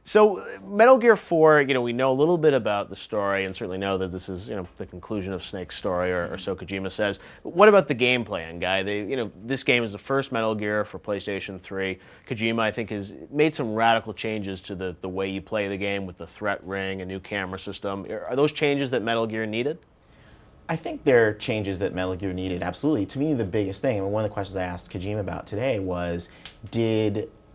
So Metal Gear 4, we know a little bit about the story and certainly know that this is, the conclusion of Snake's story, or so Kojima says. What about the gameplay, Guy? This game is the first Metal Gear for PlayStation 3. Kojima, I think, has made some radical changes to the way you play the game with the threat ring, a new camera system. Are those changes that Metal Gear needed? I think there are changes that Metal Gear needed, absolutely. To me, the biggest thing, and one of the questions I asked Kojima about today was,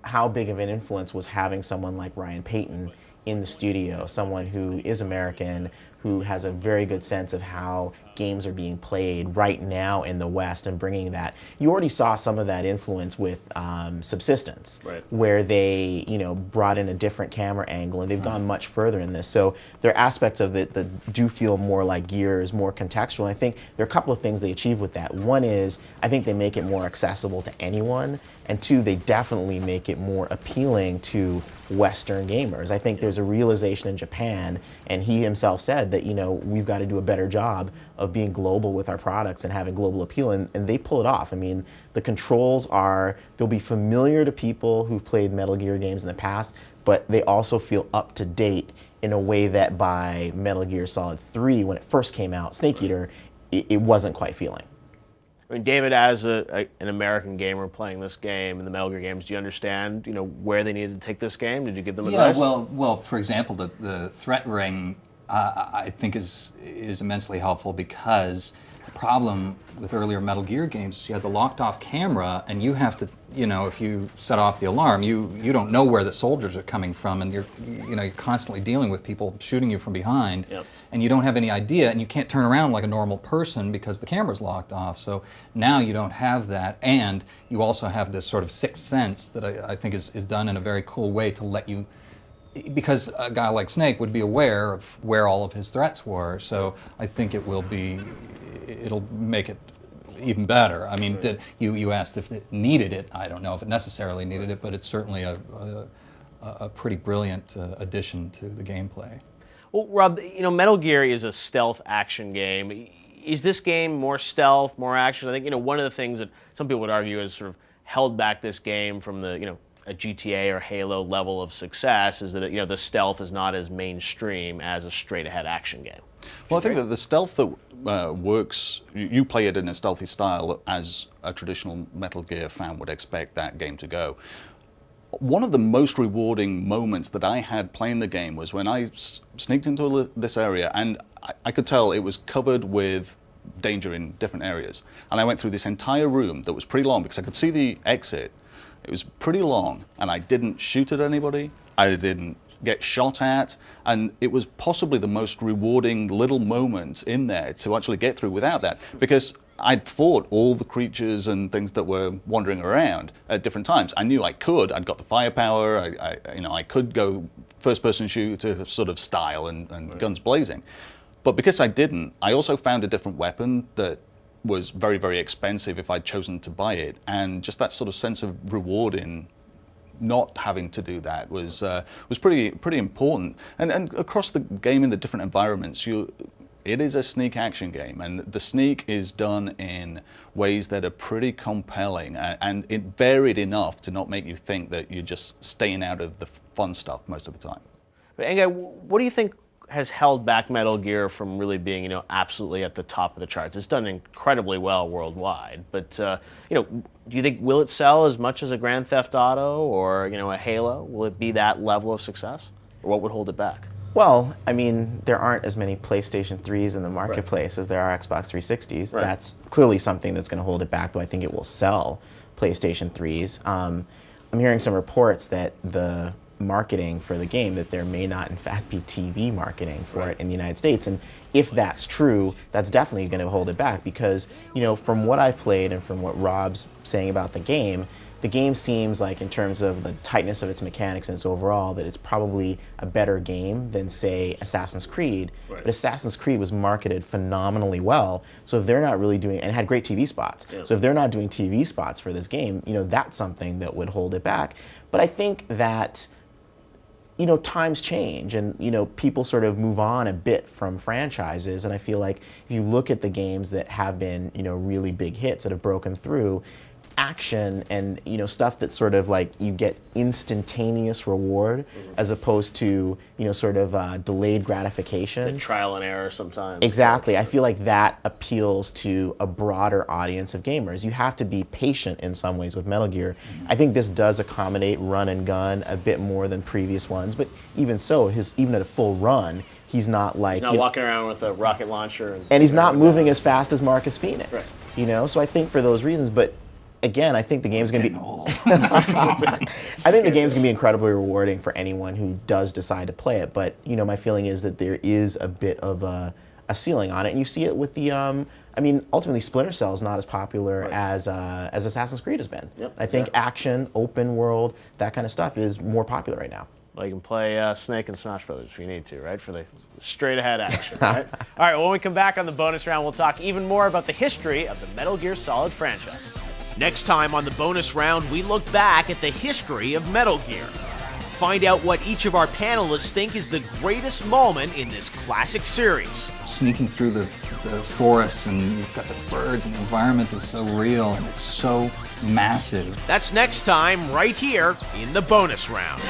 how big of an influence was having someone like Ryan Payton in the studio, someone who is American, who has a very good sense of how games are being played right now in the West, and bringing that. You already saw some of that influence with Subsistence, right, where they brought in a different camera angle, and they've gone much further in this. So there are aspects of it that do feel more like Gears, more contextual. And I think there are a couple of things they achieve with that. One is, I think they make it more accessible to anyone, and two, they definitely make it more appealing to Western gamers. I think there's a realization in Japan, and he himself said that we've got to do a better job of being global with our products and having global appeal, and they pull it off. I mean, the controls they'll be familiar to people who've played Metal Gear games in the past, but they also feel up to date in a way that by Metal Gear Solid 3, when it first came out, Snake Eater, it wasn't quite feeling. I mean, David, as an American gamer playing this game and the Metal Gear games, do you understand, where they needed to take this game? Did you give them advice? Yeah, well, for example, the threat ring, I think is immensely helpful, because the problem with earlier Metal Gear games, you had the locked-off camera, and you have to, if you set off the alarm, you don't know where the soldiers are coming from, and you're constantly dealing with people shooting you from behind, yep, and you don't have any idea, and you can't turn around like a normal person because the camera's locked off. So now you don't have that, and you also have this sort of sixth sense that I think is done in a very cool way to let you, because a guy like Snake would be aware of where all of his threats were. So I think it'll make it even better. I mean, you asked if it needed it. I don't know if it necessarily needed it, but it's certainly a pretty brilliant addition to the gameplay. Well, Rob, Metal Gear is a stealth action game. Is this game more stealth, more action? I think, one of the things that some people would argue has sort of held back this game from the, a GTA or Halo level of success is that, the stealth is not as mainstream as a straight-ahead action game. Well, I think that the stealth that works, you play it in a stealthy style as a traditional Metal Gear fan would expect that game to go. One of the most rewarding moments that I had playing the game was when I sneaked into this area, and I could tell it was covered with danger in different areas. And I went through this entire room that was pretty long, because I could see the exit. It was pretty long, and I didn't shoot at anybody. I didn't get shot at, and it was possibly the most rewarding little moment in there to actually get through without that, because I'd fought all the creatures and things that were wandering around at different times. I knew I could. I'd got the firepower. I could go first-person shooter sort of style and right, guns blazing. But because I didn't, I also found a different weapon that was very, very expensive if I'd chosen to buy it, and just that sort of sense of reward in not having to do that was pretty important. And across the game in the different environments, it is a sneak action game, and the sneak is done in ways that are pretty compelling, and it varied enough to not make you think that you're just staying out of the fun stuff most of the time. But Guy, what do you think has held back Metal Gear from really being, absolutely at the top of the charts? It's done incredibly well worldwide, but do you think, will it sell as much as a Grand Theft Auto or a Halo? Will it be that level of success, or what would hold it back? Well, I mean, there aren't as many PlayStation 3s in the marketplace, right, as there are Xbox 360s. Right. That's clearly something that's going to hold it back, though I think it will sell PlayStation 3s. I'm hearing some reports that the marketing for the game, that there may not in fact be TV marketing for right, it in the United States. And if that's true, that's definitely going to hold it back, because, from what I've played and from what Rob's saying about the game seems like, in terms of the tightness of its mechanics and its overall, that it's probably a better game than, say, Assassin's Creed. Right. But Assassin's Creed was marketed phenomenally well, so if they're not really doing, and had great TV spots, yeah, so if they're not doing TV spots for this game, that's something that would hold it back. But I think that times change, and people sort of move on a bit from franchises, and I feel like if you look at the games that have been really big hits that have broken through, action and stuff that's sort of like you get instantaneous reward as opposed to sort of delayed gratification. The trial and error sometimes. Exactly. I feel like that appeals to a broader audience of gamers. You have to be patient in some ways with Metal Gear. I think this does accommodate run and gun a bit more than previous ones, but even so, even at a full run, he's not like... He's not walking around with a rocket launcher. And he's not moving as fast as Marcus Phoenix. Right. So I think for those reasons, but again, I think the game's going to be... I think the game's going to be incredibly rewarding for anyone who does decide to play it, but my feeling is that there is a bit of a ceiling on it, and you see it with the... ultimately Splinter Cell is not as popular as Assassin's Creed has been. Yep, I think action, open world, that kind of stuff is more popular right now. Well, you can play Snake and Smash Brothers if you need to, right? For the straight-ahead action, right? All right, when we come back on the bonus round, we'll talk even more about the history of the Metal Gear Solid franchise. Next time on the bonus round, we look back at the history of Metal Gear. Find out what each of our panelists think is the greatest moment in this classic series. Sneaking through the forests, and you've got the birds, and the environment is so real, and it's so massive. That's next time, right here in the bonus round.